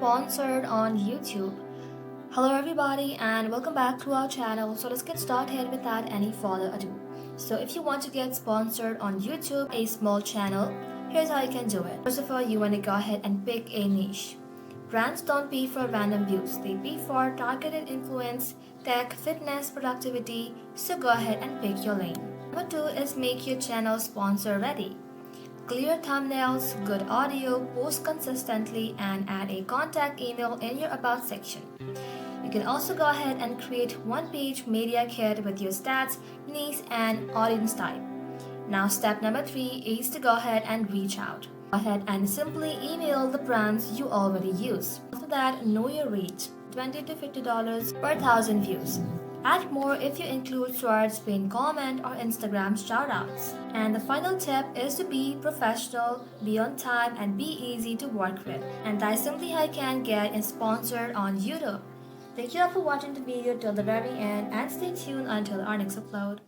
sponsored on YouTube. Hello everybody and welcome back to our channel. So let's get started without any further ado. So if you want to get sponsored on YouTube, a small channel, here's how you can do it. First of all, you want to go ahead and pick a niche. Brands don't pay for random views. They pay for targeted influence, tech, fitness, productivity. So go ahead and pick your lane. Number 2 is make your channel sponsor ready. Clear thumbnails, good audio, post consistently, and add a contact email in your About section. You can also go ahead and create one-page media kit with your stats, niche, and audience type. Now step number 3 is to go ahead and reach out. Go ahead and simply email the brands you already use. After that, know your reach, $20 to $50 per 1,000 views. Add more if you include shorts, pinned comment, or Instagram shoutouts. And the final tip is to be professional, be on time, and be easy to work with. And that's simply how you can get sponsored on YouTube. Thank you all for watching the video till the very end and stay tuned until our next upload.